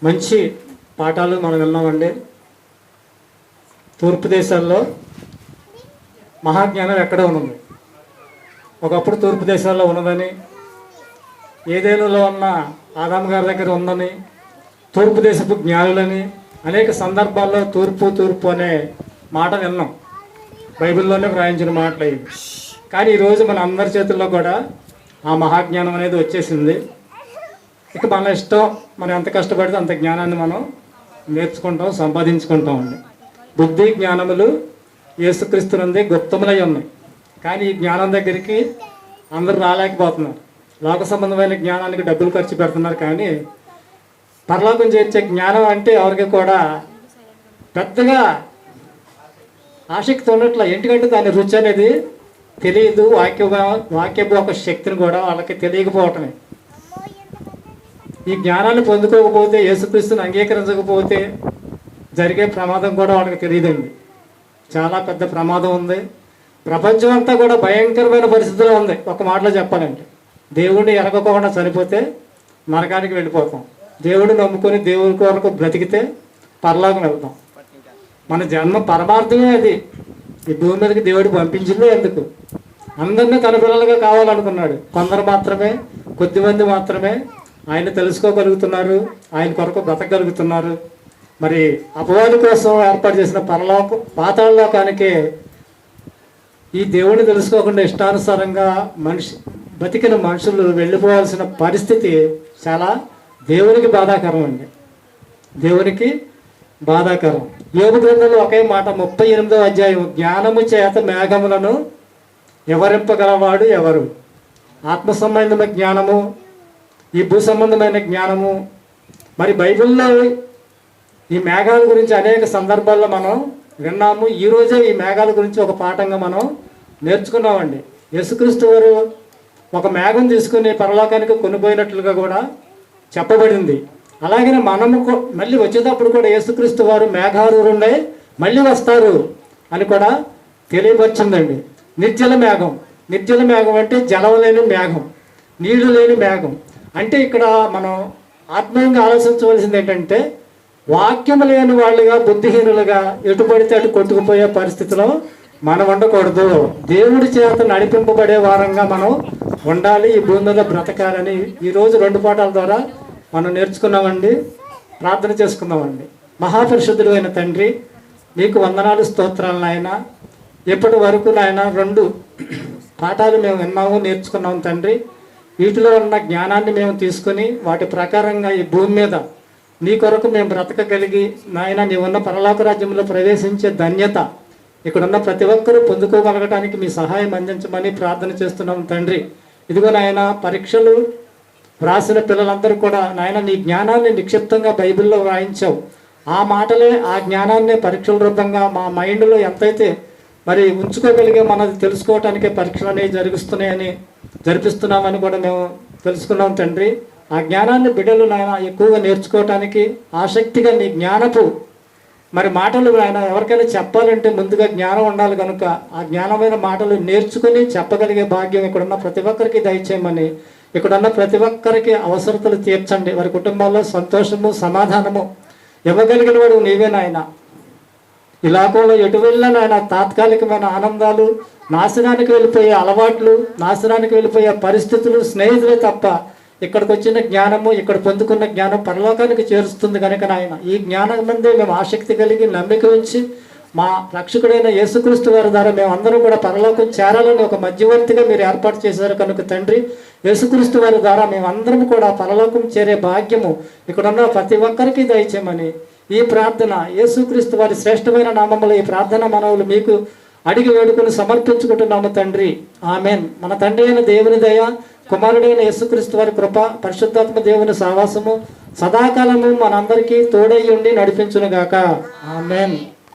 మంచి పాఠాలు మనం విన్నామండి. తూర్పు దేశాల్లో మహాజ్ఞానం ఎక్కడ ఉన్నది? ఒకప్పుడు తూర్పు దేశాల్లో ఉన్నదని, ఏదేనులో ఉన్న ఆదాము గారి దగ్గర ఉందని, తూర్పు దేశపు జ్ఞానులని అనేక సందర్భాల్లో తూర్పు తూర్పు అనే మాట విన్నాం. బైబిల్లోనే వ్రాయించిన మాటలు ఇవి. కానీ ఈరోజు మన అందరి చేతుల్లో కూడా ఆ మహాజ్ఞానం అనేది వచ్చేసింది. ఇక మన ఇష్టం, మనం ఎంత కష్టపడితే అంత జ్ఞానాన్ని మనం నేర్చుకుంటాం, సంపాదించుకుంటామండి. బుద్ధి జ్ఞానములు యేసుక్రీస్తు నుండి గుప్తములై ఉన్నాయి. కానీ ఈ జ్ఞానం దగ్గరికి అందరూ రాలేకపోతున్నారు. లోక సంబంధమైన జ్ఞానానికి డబ్బులు ఖర్చు పెడుతున్నారు. కానీ పరలోకం చేర్చే జ్ఞానం అంటే ఎవరికి కూడా పెద్దగా ఆసక్తి ఉండట్ల. ఎందుకంటే దాని రుచి అనేది తెలియదు. వాక్యపు ఒక శక్తిని కూడా వాళ్ళకి తెలియకపోవటమే. ఈ జ్ఞానాన్ని పొందుకోకపోతే, యేసుక్రీస్తుని అంగీకరించకపోతే జరిగే ప్రమాదం కూడా వాళ్ళకి తెలియదండి. చాలా పెద్ద ప్రమాదం ఉంది. ప్రపంచం అంతా కూడా భయంకరమైన పరిస్థితిలో ఉంది. ఒక మాటలో చెప్పాలంటే, దేవుడిని ఎరగకుండా చనిపోతే నరకానికి వెళ్ళిపోతాం. దేవుడిని నమ్ముకొని దేవుడి కొరకు బ్రతికితే పరలోకం వెళ్తాం. మన జన్మ పరమార్థమే అది. ఈ భూమి మీదకి దేవుడు పంపించిందే ఎందుకు? అందరినీ తన పిల్లలుగా కావాలనుకున్నాడు. కొందరు మాత్రమే, కొద్దిమంది మాత్రమే ఆయన తెలుసుకోగలుగుతున్నారు, ఆయన కొరకు బ్రతకగలుగుతున్నారు. మరి అపవాది కోసం ఏర్పాటు చేసిన పాతాళలోకానికి ఈ దేవుడిని తెలుసుకోకుండా ఇష్టానుసారంగా బతికిన మనుషులు వెళ్ళిపోవాల్సిన పరిస్థితి చాలా దేవునికి బాధాకరం అండి. దేవునికి బాధాకరం. యోబు గ్రంథంలో ఒకే మాట, 38వ అధ్యాయం, జ్ఞానము చేత మేఘములను వివరింపగలవాడు ఎవరు? ఆత్మ సంబంధమైన జ్ఞానము, ఈ భూ సంబంధమైన జ్ఞానము. మరి బైబిల్లో ఈ మేఘాల గురించి అనేక సందర్భాల్లో మనం విన్నాము. ఈరోజే ఈ మేఘాల గురించి ఒక పాఠంగా మనం నేర్చుకున్నామండి. యేసుక్రీస్తు వారు ఒక మేఘం తీసుకుని పరలోకానికి కొనిపోయినట్లుగా కూడా చెప్పబడింది. అలాగే మనము మళ్ళీ వచ్చేటప్పుడు కూడా యేసుక్రీస్తు వారు మేఘారూరుండే మళ్ళీ వస్తారు అని కూడా తెలియపరిచిందండి. నిర్జల మేఘం. నిర్జల మేఘం అంటే జలం లేని మేఘం, నీళ్లు లేని మేఘం. అంటే ఇక్కడ మనం ఆత్మీయంగా ఆలోచించవలసింది ఏంటంటే, వాక్యం లేని వాళ్ళుగా, బుద్ధిహీనులుగా ఎటు పడితే అటు కొట్టుకుపోయే పరిస్థితిలో మనం ఉండకూడదు. దేవుడి చేత నడిపింపబడే వారంగా మనం ఉండాలి. ఈ భూమిలో బ్రతకాలని ఈరోజు 2 పాఠాల ద్వారా మనం నేర్చుకున్నామండి. ప్రార్థన చేసుకుందామండి. మహాపరిశుద్ధుడు అయిన తండ్రి, నీకు వందనాలు, స్తోత్రాలు నాయన. ఇప్పటి వరకు నాయన 2 పాఠాలు మేము విన్నాము, నేర్చుకున్నాము తండ్రి. వీటిలో ఉన్న జ్ఞానాన్ని మేము తీసుకుని వాటి ప్రకారంగా ఈ భూమి మీద నీ కొరకు మేము బ్రతకగలిగి నాయన నీవున్న పరలోక రాజ్యంలో ప్రవేశించే ధన్యత ఇక్కడున్న ప్రతి ఒక్కరూ పొందుకోగలగటానికి మీ సహాయం అందించమని ప్రార్థన చేస్తున్నాం తండ్రి. ఇదిగో నాయన, పరీక్షలు వ్రాసిన పిల్లలందరూ కూడా నాయన నీ జ్ఞానాన్ని నిక్షిప్తంగా బైబిల్లో వ్రాయించావు. ఆ మాటలే, ఆ జ్ఞానాన్ని పరీక్షల రూపంగా మా మైండ్లో ఎంతైతే మరి ఉంచుకోగలిగే మనది తెలుసుకోవటానికే పరీక్షలు అనేవి జరిపిస్తున్నామని కూడా మేము తెలుసుకున్నాం తండ్రి. ఆ జ్ఞానాన్ని బిడ్డలు నాయన ఎక్కువగా నేర్చుకోవటానికి ఆసక్తిగా నీ జ్ఞానపు మరి మాటలు ఆయన ఎవరికైనా చెప్పాలంటే ముందుగా జ్ఞానం ఉండాలి కనుక ఆ జ్ఞానమైన మాటలు నేర్చుకుని చెప్పగలిగే భాగ్యం ఇక్కడున్న ప్రతి ఒక్కరికి దయచేయమని, ఇక్కడున్న ప్రతి ఒక్కరికి అవసరతలు తీర్చండి. వారి కుటుంబాల్లో సంతోషము, సమాధానము ఇవ్వగలిగిన వాడు నీవే నాయన. ఈ లోకంలో ఎటు వెళ్ళినా నాయన తాత్కాలికమైన ఆనందాలు, నాశనానికి వెళ్ళిపోయే అలవాట్లు, నాశనానికి వెళ్ళిపోయే పరిస్థితులు, స్నేహితులే తప్ప ఇక్కడికి వచ్చిన జ్ఞానము, ఇక్కడ పొందుకున్న జ్ఞానం పరలోకానికి చేరుస్తుంది కనుక నాయన ఈ జ్ఞానం ముందే మేము ఆసక్తి కలిగి నమ్మిక ఉంచి మా రక్షకుడైన యేసుక్రీస్తు వారి ద్వారా మేము అందరం కూడా పరలోకం చేరాలని ఒక మధ్యవర్తిగా మీరు ఏర్పాటు చేశారు కనుక తండ్రి, యేసుక్రీస్తు వారి ద్వారా మేమందరం కూడా పరలోకం చేరే భాగ్యము ఇక్కడున్న ప్రతి ఒక్కరికి దయచేయమని ఈ ప్రార్థన యేసుక్రీస్తు వారి శ్రేష్టమైన నామములో ఈ ప్రార్థన మనవులు మీకు అడిగి వేడుకొని సమర్పించుకుంటున్నాము తండ్రి. ఆమెన్. మన తండ్రి అయిన దేవుని దయ, కుమారుడైన యేసుక్రీస్తు వారి కృప, పరిశుద్ధాత్మ దేవుని సహవాసము సదాకాలము మనందరికీ తోడై ఉండి నడిపించునుగాక. ఆమెన్.